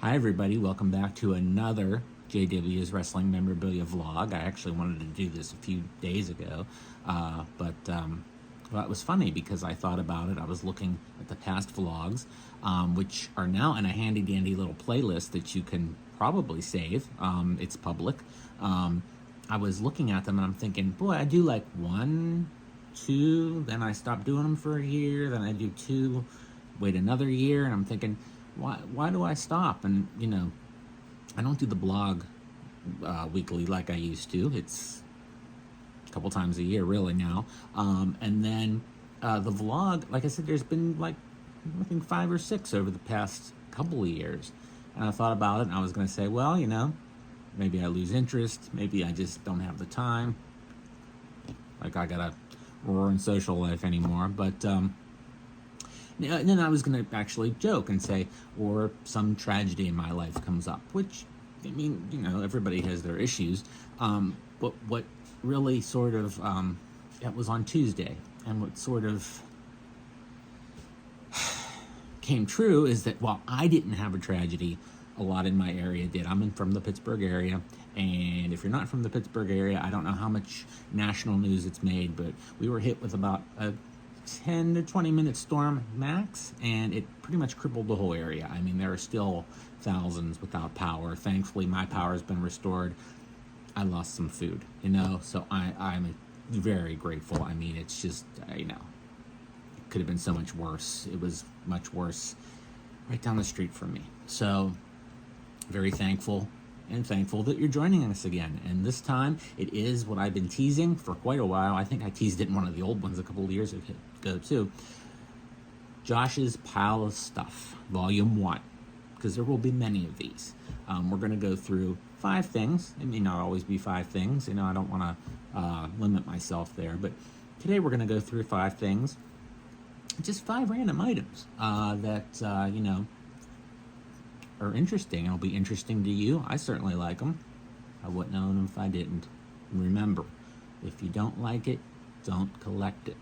Hi everybody, welcome back to another JW's Wrestling Memorabilia vlog. I actually wanted to do this a few days ago, but it was funny because I thought about it. I was looking at the past vlogs, which are now in a handy dandy little playlist that you can probably save. It's public. I was looking at them and I'm thinking, boy, I do like 1, 2, then I stop doing them for a year, then I do 2, wait another year, and I'm thinking, why do I stop? And I don't do the blog weekly like I used to. It's a couple times a year really now. And then the vlog, like I said, there's been like I think 5 or 6 over the past couple of years. And I thought about it and I was going to say, well, maybe I lose interest, maybe I just don't have the time, like I gotta roaring social life anymore. But and then I was going to actually joke and say, or some tragedy in my life comes up, which, I mean, everybody has their issues. But what really sort of, it was on Tuesday, and what sort of came true is that while I didn't have a tragedy, a lot in my area did. I'm from the Pittsburgh area, and if you're not from the Pittsburgh area, I don't know how much national news it's made, but we were hit with about a 10 to 20 minute storm max, and it pretty much crippled the whole area. I mean, there are still thousands without power. Thankfully, my power has been restored. I lost some food, so I'm very grateful. I mean, it's just, it could have been so much worse. It was much worse right down the street from me. So, very thankful. And thankful that you're joining us again. And this time, it is what I've been teasing for quite a while. I think I teased it in one of the old ones a couple of years ago, too. Josh's Pile of Stuff, Volume 1, because there will be many of these. We're going to go through 5 things. It may not always be 5 things. I don't want to limit myself there. But today, we're going to go through 5 things. Just 5 random items that, are interesting. It'll be interesting to you. I certainly like them. I wouldn't own them if I didn't. And remember, if you don't like it, don't collect it.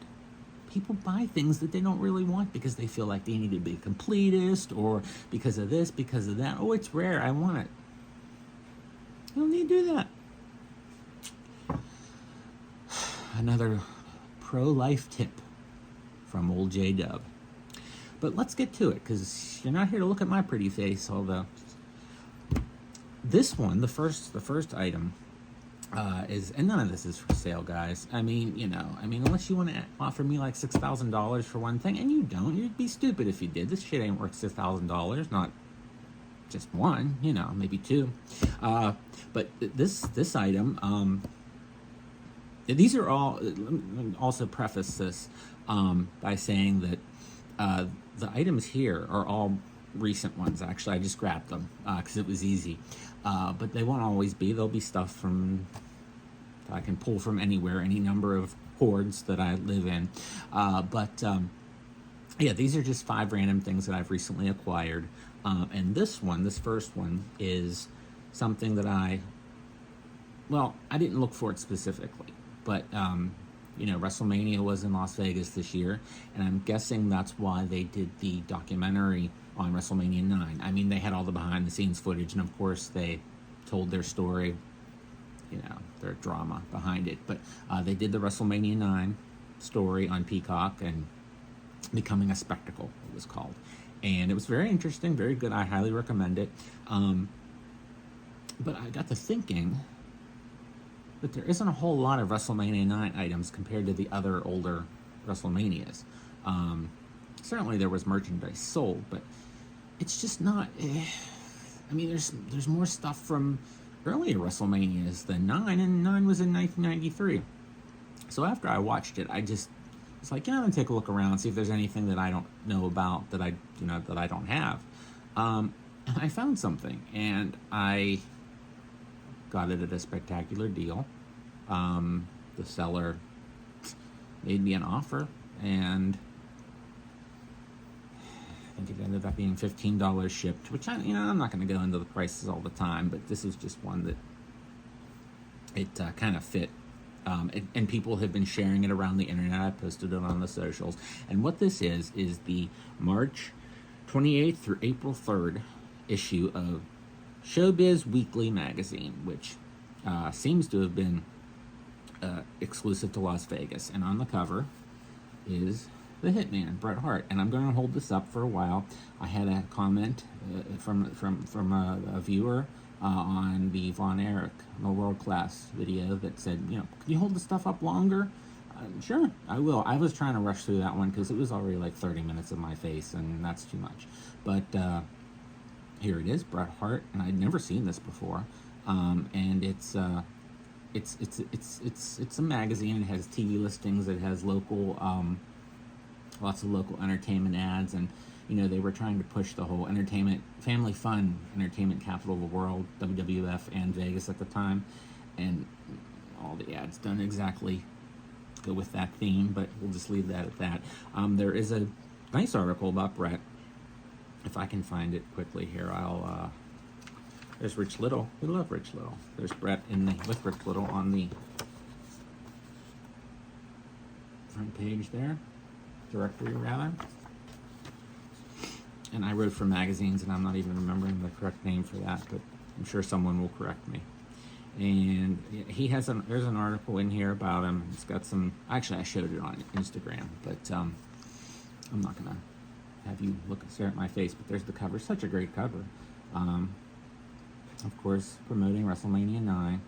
People buy things that they don't really want because they feel like they need to be a completist, or because of this, because of that. Oh, it's rare, I want it. You don't need to do that. Another pro-life tip from old J-Dub. But let's get to it, because you're not here to look at my pretty face, although this one, the first item, is, and none of this is for sale, guys. I mean, unless you want to offer me like $6,000 for one thing, and you don't, you'd be stupid if you did. This shit ain't worth $6,000, not just one, maybe 2. But this item, these are all, let me also preface this by saying that the items here are all recent ones. Actually, I just grabbed them because it was easy. But they won't always be. There'll be stuff that I can pull from anywhere, any number of hordes that I live in. Yeah, these are just 5 random things that I've recently acquired. And this first one, is something that I didn't look for it specifically, but WrestleMania was in Las Vegas this year, and I'm guessing that's why they did the documentary on WrestleMania 9. I mean, they had all the behind-the-scenes footage, and of course, they told their story, their drama behind it. But they did the WrestleMania 9 story on Peacock, and Becoming a Spectacle, it was called. And it was very interesting, very good. I highly recommend it. But I got to thinking that there isn't a whole lot of WrestleMania 9 items compared to the other older WrestleManias. Certainly there was merchandise sold, but it's just not... I mean, there's more stuff from earlier WrestleManias than 9, and 9 was in 1993. So after I watched it, I just was like, I'm going to take a look around, see if there's anything that I don't know about, that I don't have. And I found something, and I got it at a spectacular deal. The seller made me an offer, and I think it ended up being $15 shipped, which I'm not going to go into the prices all the time, but this is just one that it kind of fit. And people have been sharing it around the internet. I posted it on the socials. And what this is the March 28th through April 3rd issue of Showbiz Weekly magazine, which seems to have been exclusive to Las Vegas. And on the cover is the Hitman, Bret Hart. And I'm going to hold this up for a while. I had a comment from a viewer on the Von Erich, the World Class video that said, can you hold the stuff up longer? Sure, I will. I was trying to rush through that one because it was already like 30 minutes of my face, and that's too much. But here it is, Bret Hart, and I'd never seen this before. And it's a magazine. It has TV listings. It has local, lots of local entertainment ads, and they were trying to push the whole entertainment, family fun, entertainment capital of the world, WWF and Vegas at the time, and all the ads done exactly go with that theme, but we'll just leave that at that. There is a nice article about Bret. If I can find it quickly here, there's Rich Little. We love Rich Little. There's Bret with Rich Little on the front page there, directory rather. And I wrote for magazines, and I'm not even remembering the correct name for that, but I'm sure someone will correct me. And there's an article in here about him. It's got some, actually I showed it on Instagram, but I'm not gonna have you stare at my face, but there's the cover. Such a great cover. Of course, promoting WrestleMania 9,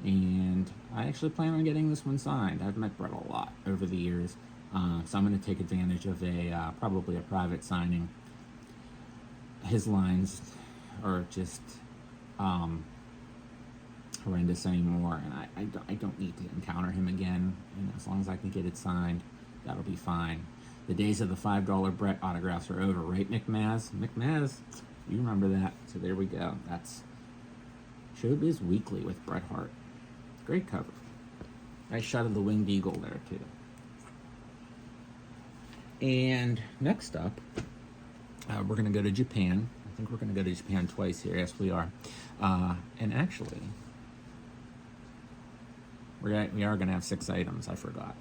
and I actually plan on getting this one signed. I've met Bret a lot over the years, so I'm going to take advantage of probably a private signing. His lines are just horrendous anymore, and I don't need to encounter him again. As long as I can get it signed, that'll be fine. The days of the $5 Bret autographs are over, right, McMaz? McMaz, you remember that. So there we go. That's Showbiz Weekly with Bret Hart. Great cover. Nice shot of the winged eagle there, too. And next up, we're going to go to Japan. I think we're going to go to Japan twice here. Yes, we are. And actually, we are going to have 6 items. I forgot.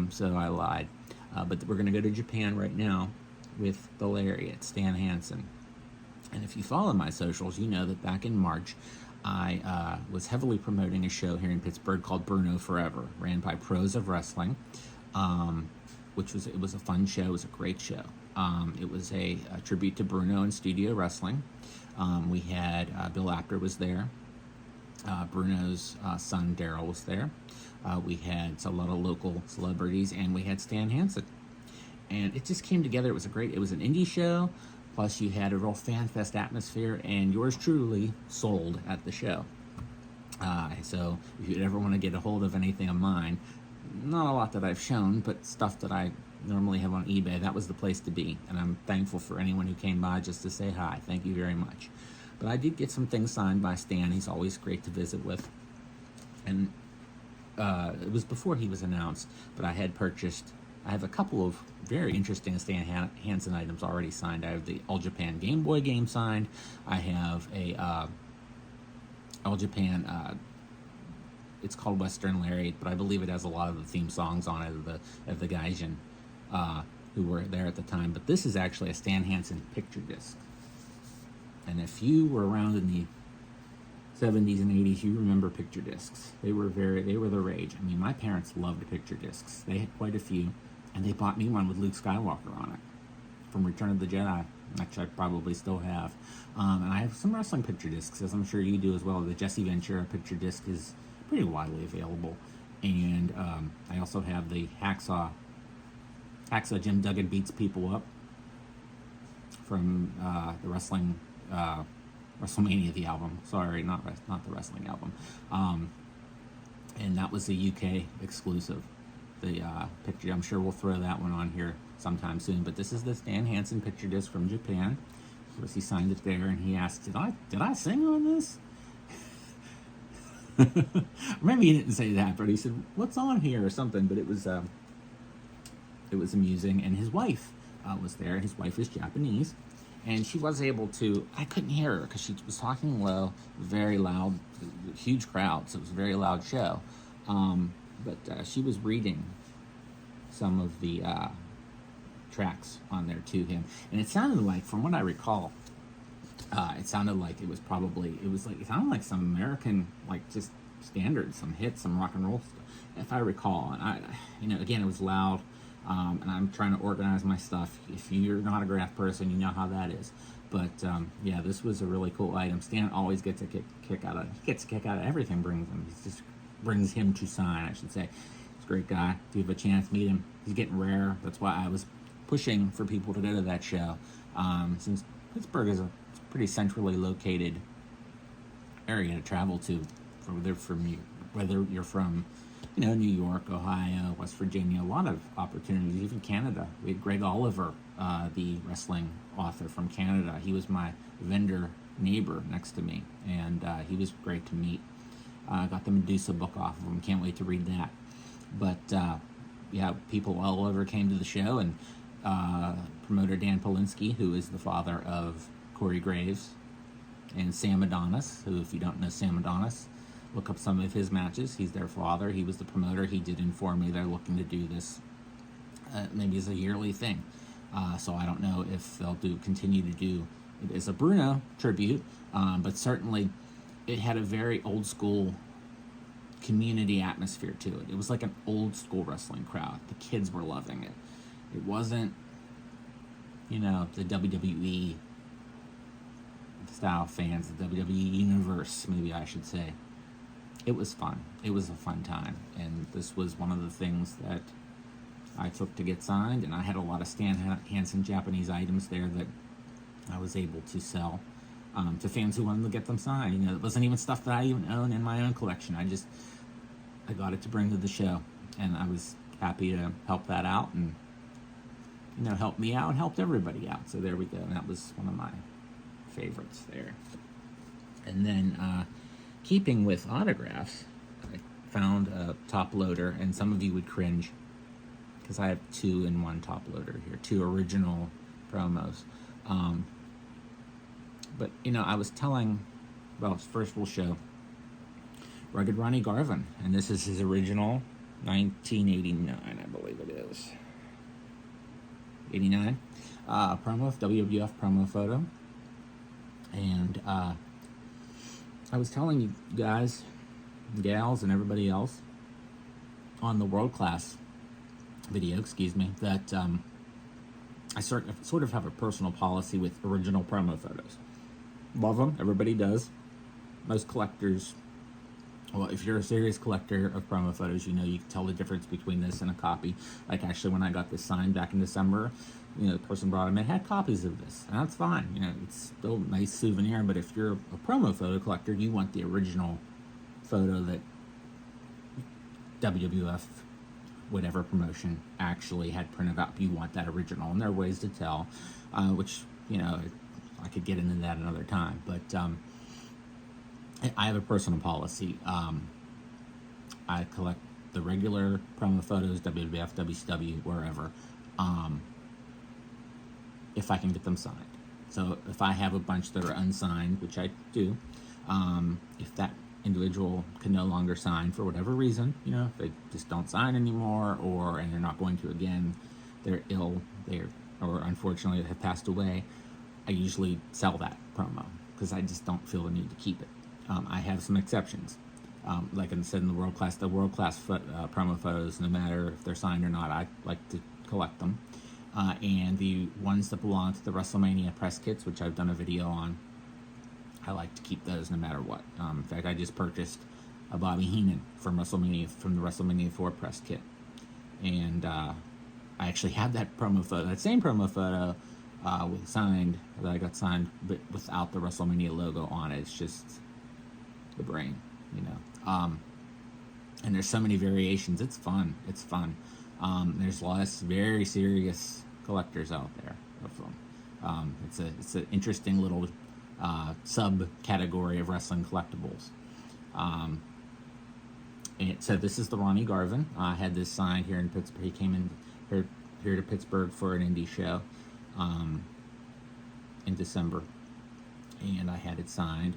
So I lied. But we're going to go to Japan right now with the Lariat, Stan Hansen. And if you follow my socials, you know that back in March, I was heavily promoting a show here in Pittsburgh called Bruno Forever, ran by Pros of Wrestling, it was a fun show. It was a great show. It was a tribute to Bruno and studio wrestling. We had Bill Apter was there. Bruno's son Daryl was there. We had a lot of local celebrities, and we had Stan Hansen. And it just came together. It was an indie show. Plus, you had a real fan fest atmosphere, and yours truly sold at the show. So, if you ever want to get a hold of anything of mine, not a lot that I've shown, but stuff that I normally have on eBay, that was the place to be. And I'm thankful for anyone who came by just to say hi. Thank you very much. But I did get some things signed by Stan. He's always great to visit with. And it was before he was announced, but I have a couple of very interesting Stan Hansen items already signed. I have the All Japan Game Boy game signed. I have a All Japan, it's called Western Lariat, but I believe it has a lot of the theme songs on it of the Gaijin who were there at the time. But this is actually a Stan Hansen picture disc. And if you were around in the 70s and 80s, you remember picture discs. They were the rage. I mean, my parents loved picture discs. They had quite a few, and they bought me one with Luke Skywalker on it from Return of the Jedi, which I probably still have. And I have some wrestling picture discs, as I'm sure you do as well. The Jesse Ventura picture disc is pretty widely available. And I also have the Hacksaw Jim Duggan Beats People Up from the wrestling WrestleMania, the album. Sorry, not the wrestling album. And that was a UK exclusive. The picture, I'm sure we'll throw that one on here sometime soon. But this is the Stan Hansen picture disc from Japan. Of course, he signed it there, and he asked, "Did I sing on this?" Maybe he didn't say that, but he said, "What's on here?" or something. But it was amusing. And his wife was there. His wife is Japanese. And she was able to, I couldn't hear her because she was talking low, very loud, huge crowd, so it was a very loud show. But she was reading some of the tracks on there to him. And it sounded like, from what I recall, It sounded like it sounded like some American, like just standards, some hits, some rock and roll stuff, if I recall. And again, it was loud, and I'm trying to organize my stuff. If you're an autograph person, you know how that is. But yeah, this was a really cool item. Stan always gets a kick out of. He gets a kick out of everything. Brings him to sign, I should say. He's a great guy. If you have a chance, meet him. He's getting rare. That's why I was pushing for people to go to that show, since Pittsburgh is a pretty centrally located area to travel to, whether you're from New York, Ohio, West Virginia, a lot of opportunities, even Canada. We had Greg Oliver, the wrestling author from Canada. He was my vendor neighbor next to me, and he was great to meet. I got the Medusa book off of him. Can't wait to read that. But yeah, people all over came to the show, and promoter Dan Polinsky, who is the father of Corey Graves, and Sam Adonis, who, if you don't know Sam Adonis, look up some of his matches. He's their father. He was the promoter. He did inform me they're looking to do this maybe as a yearly thing. So I don't know if they'll continue to do it as a Bruno tribute, but certainly it had a very old school community atmosphere to it. It was like an old school wrestling crowd. The kids were loving it. It wasn't, the WWE style fans, the WWE universe, maybe I should say. It was fun. It was a fun time, and this was one of the things that I took to get signed, and I had a lot of Stan Hansen Japanese items there that I was able to sell to fans who wanted to get them signed. It wasn't even stuff that I even own in my own collection. I got it to bring to the show, and I was happy to help that out, and helped me out, helped everybody out. So there we go. And that was one of my favorites there. And then keeping with autographs, I found a top loader, and some of you would cringe because I have 2 in 1 top loader here, 2 original promos. But I was telling, first we'll show Rugged Ronnie Garvin, and this is his original 1989, I believe it is. 89 promo, WWF promo photo. And I was telling you guys, gals, and everybody else on the World Class video, that I sort of have a personal policy with original promo photos. Love them, everybody does. Most collectors, well, if you're a serious collector of promo photos, you can tell the difference between this and a copy. Like, actually, when I got this signed back in December, the person brought them in, had copies of this, and that's fine. It's still a nice souvenir, but if you're a promo photo collector, you want the original photo that WWF, whatever promotion, actually had printed up. You want that original, and there are ways to tell, which, I could get into that another time, but I have a personal policy. I collect the regular promo photos, WWF, WCW, wherever, if I can get them signed. So if I have a bunch that are unsigned, which I do, if that individual can no longer sign for whatever reason, if they just don't sign anymore, and they're not going to again, they're ill, or unfortunately have passed away, I usually sell that promo because I just don't feel the need to keep it. I have some exceptions. Like I said, in the world class promo photos, no matter if they're signed or not, I like to collect them. And the ones that belong to the WrestleMania press kits, which I've done a video on, I like to keep those no matter what. In fact, I just purchased a Bobby Heenan from the WrestleMania 4 press kit. And I actually have that same promo photo signed, that I got signed, but without the WrestleMania logo on it. It's just the brain, and there's so many variations. It's fun. There's less very serious collectors out there of them. It's an interesting little subcategory of wrestling collectibles. And so this is the Ronnie Garvin. I had this signed here in Pittsburgh. He came in here to Pittsburgh for an indie show in December, and I had it signed,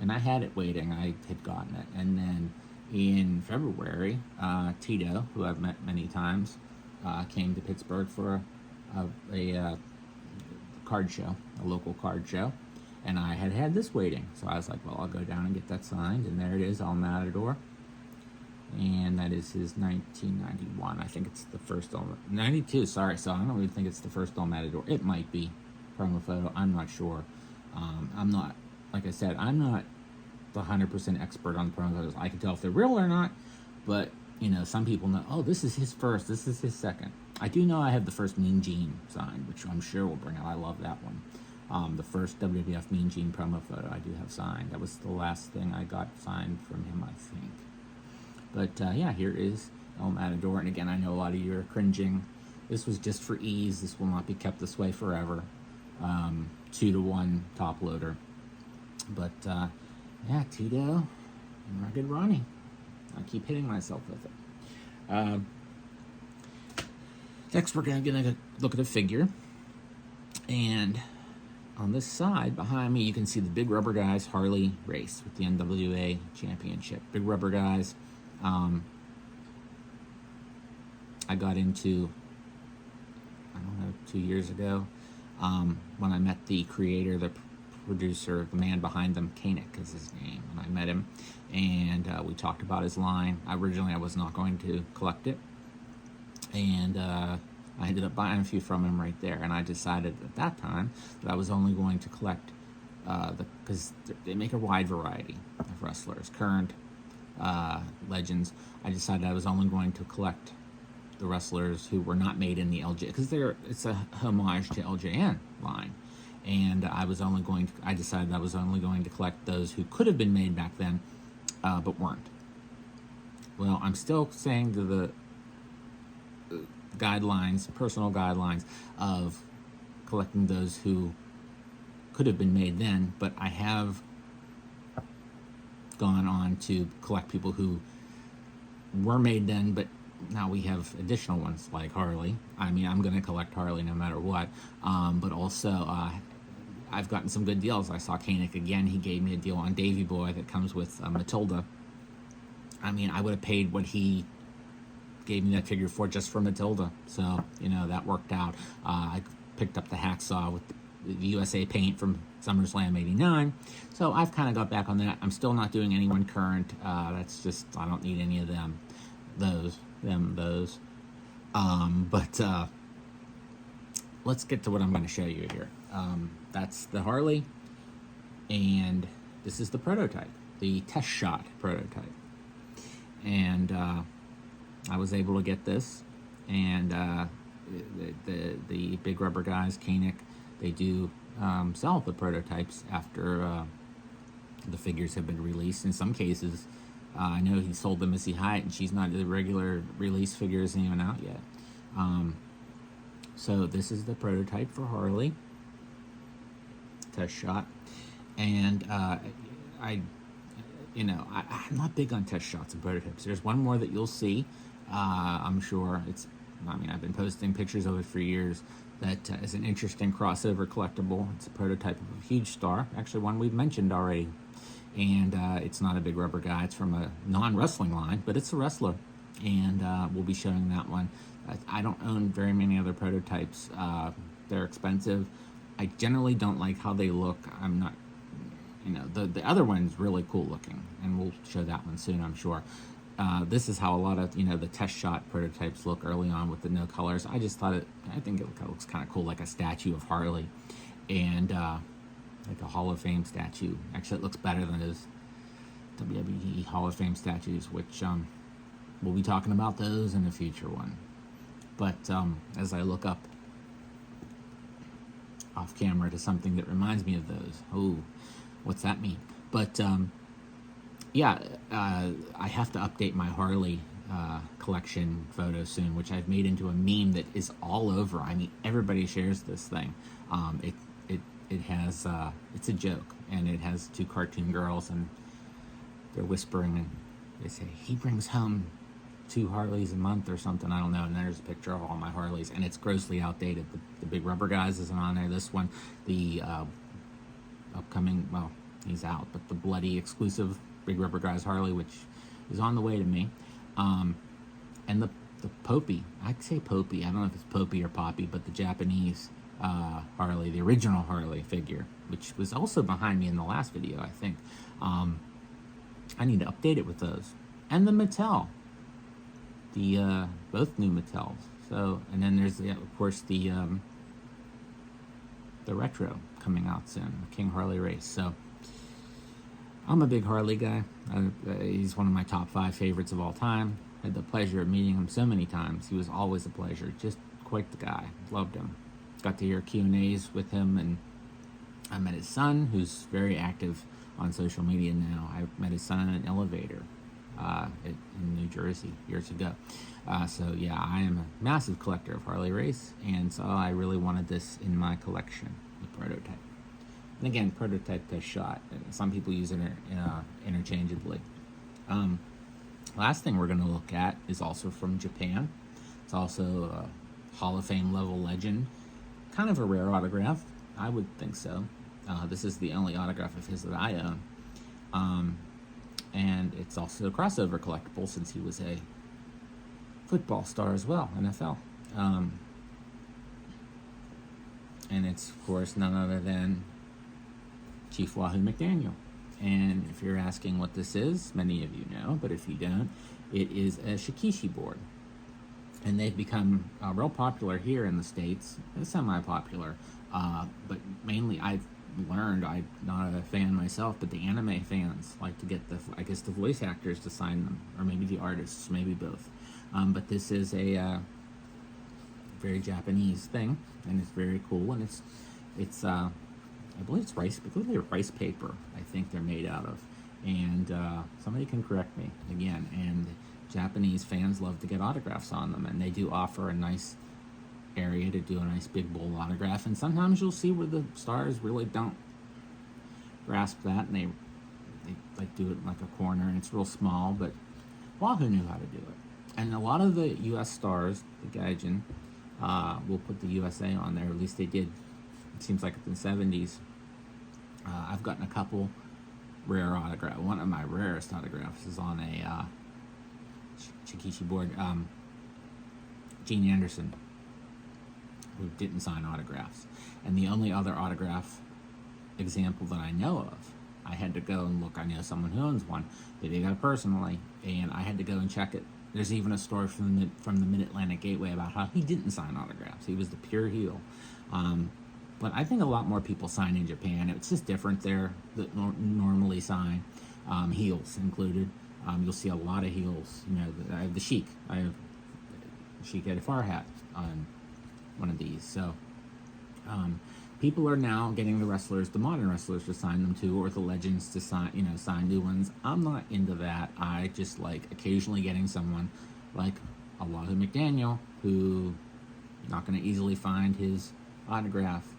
and I had it waiting. I had gotten it, and then in February, Tito, who I've met many times, came to Pittsburgh for a card show, a local card show, and I had this waiting. So I was like, well, I'll go down and get that signed, and there it is, El Matador. And that is his 1991. I think it's the first 92, sorry. So I don't even think it's the first El Matador. It might be promo photo. I'm not sure. I'm not, like I said, I'm not the 100% expert on promo photos. I can tell if they're real or not, but, you know, some people know, oh, this is his first, this is his second. I do know I have the first Mean Gene signed, which I'm sure will bring out. I love that one. The first WWF Mean Gene promo photo I do have signed. That was the last thing I got signed from him, I think. But yeah, here is El Matador. And again, I know a lot of you are cringing. This was just for ease. This will not be kept this way forever. 2-to-1 top loader. But yeah, Tito, Rugged Ronnie. I keep hitting myself with it. Next, we're going to look at a figure. And on this side, behind me, you can see the Big Rubber Guys Harley race with the NWA Championship. Big Rubber Guys. I got into, I don't know, 2 years ago, when I met the creator, the producer, the man behind them, Koenig is his name, and I met him, and we talked about his line. Originally, I was not going to collect it, and I ended up buying a few from him right there, and I decided at that time that I was only going to collect, because they make a wide variety of wrestlers, current, legends. I decided I was only going to collect the wrestlers who were not made in the LJ, because it's a homage to LJN line, and I decided I was only going to collect those who could have been made back then, but weren't. Well, I'm still saying to the guidelines, personal guidelines of collecting those who could have been made then, but I have gone on to collect people who were made then, but now we have additional ones like Harley. I mean, I'm going to collect Harley no matter what, but also I've gotten some good deals. I saw Koenig again. He gave me a deal on Davy Boy that comes with Matilda. I mean, I would have paid what he gave me that figure for just for Matilda, so, you know, that worked out. I picked up the Hacksaw with the USA paint from SummerSlam 89. So I've kind of got back on that. I'm still not doing anyone current. That's just, I don't need any of them. Those. But let's get to what I'm going to show you here. That's the Harley, and this is the prototype, the test shot prototype. And I was able to get this, and the Big Rubber Guys, Koenig, they do sell the prototypes after the figures have been released. In some cases, I know he sold them Missy Hyatt, and she's not, the regular release figure isn't even out yet. So this is the prototype for Harley, test shot, and I'm not big on test shots and prototypes. There's one more that you'll see. I'm sure I've been posting pictures of it for years. That is an interesting crossover collectible. It's a prototype of a huge star, actually one we've mentioned already. And it's not a Big Rubber Guy. It's from a non-wrestling line, but it's a wrestler. And we'll be showing that one. I don't own very many other prototypes. They're expensive. I generally don't like how they look. I'm not, the other one's really cool looking, and we'll show that one soon, I'm sure. This is how a lot of, the test shot prototypes look early on with the no colors. I think it looks kind of cool, like a statue of Harley. And like a Hall of Fame statue. Actually, it looks better than those WWE Hall of Fame statues, which we'll be talking about those in a future one. But as I look up off camera to something that reminds me of those, what's that mean? But yeah, I have to update my Harley collection photo soon, which I've made into a meme that is all over. I mean, everybody shares this thing. It has, it's a joke, and it has two cartoon girls, and they're whispering, and they say, he brings home 2 Harleys a month or something, I don't know, and there's a picture of all my Harleys, and it's grossly outdated. The Big Rubber Guys isn't on there. This one, the upcoming, well, he's out, but the bloody exclusive Big Rubber Guys Harley, which is on the way to me, and the Popey, I'd say Popey, I don't know if it's Popey or Poppy, but the Japanese Harley, the original Harley figure, which was also behind me in the last video, I think. I need to update it with those. And the Mattel. The both new Mattels. So, and then there's, of course, the retro coming out soon, King Harley Race. So, I'm a big Harley guy. He's one of my top 5 favorites of all time. Had the pleasure of meeting him so many times. He was always a pleasure. Just quite the guy. Loved him. Got to hear Q&As with him, and I met his son, who's very active on social media now. I met his son in an elevator in New Jersey years ago. So yeah, I am a massive collector of Harley Race, and so I really wanted this in my collection, the prototype. And again, prototype to shot. Some people use it interchangeably. Last thing we're going to look at is also from Japan. It's also a Hall of Fame level legend. Kind of a rare autograph. I would think so. This is the only autograph of his that I own. And it's also a crossover collectible since he was a football star as well, NFL. And it's, of course, none other than Chief Wahoo McDaniel. And if you're asking what this is, many of you know, but if you don't, it is a Shikishi board. And they've become real popular here in the States, semi-popular, but mainly I've learned, I'm not a fan myself, but the anime fans like to get the voice actors to sign them, or maybe the artists, maybe both. But this is a very Japanese thing, and it's very cool, and it's I believe it's rice paper, I think they're made out of. And somebody can correct me again. And Japanese fans love to get autographs on them, and they do offer a nice area to do a nice big bold autograph. And sometimes you'll see where the stars really don't grasp that, and they like do it in like a corner, and it's real small. But Wahoo knew how to do it. And a lot of the U.S. stars, the Gaijin, will put the USA on there. At least they did. It seems like in the 70s. I've gotten a couple rare autographs. One of my rarest autographs is on a Shikishi board. Gene Anderson, who didn't sign autographs. And the only other autograph example that I know of, I had to go and look. I know someone who owns one. They got it personally, and I had to go and check it. There's even a story from the Mid-Atlantic Gateway about how he didn't sign autographs. He was the pure heel. But I think a lot more people sign in Japan. It's just different there that normally sign, heels included. You'll see a lot of heels. You know, I have the Sheik. I have Sheik at a far hat on one of these. So people are now getting the wrestlers, the modern wrestlers, to sign them too, or the legends to sign new ones. I'm not into that. I just like occasionally getting someone like a Wahoo McDaniel, who not going to easily find his autograph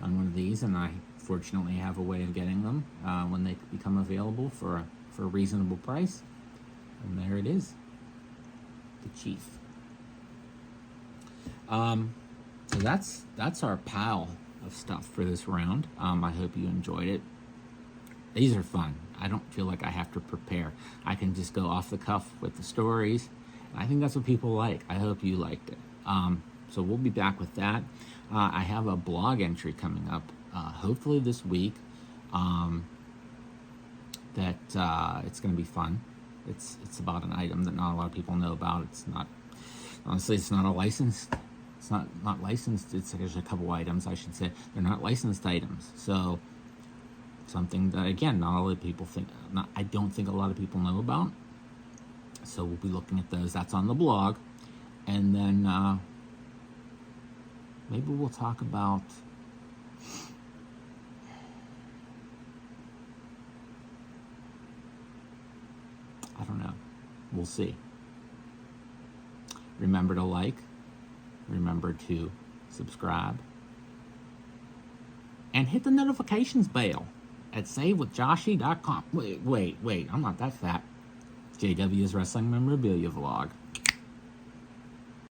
on one of these, and I fortunately have a way of getting them when they become available for a reasonable price. And there it is, the Chief. So that's our pile of stuff for this round. I hope you enjoyed it. These are fun. I don't feel like I have to prepare. I can just go off the cuff with the stories. I think that's what people like. I hope you liked it. So we'll be back with that. I have a blog entry coming up, hopefully this week. That it's going to be fun. It's about an item that not a lot of people know about. It's not, honestly, it's not a licensed. It's not licensed. There's a couple items, I should say. They're not licensed items. So something that, again, not a lot of people think. I don't think a lot of people know about. So we'll be looking at those. That's on the blog, and then maybe we'll talk about I don't know. We'll see. Remember to like. Remember to subscribe. And hit the notifications bell at savewithjoshi.com. Wait. I'm not that fat. JW's Wrestling Memorabilia Vlog.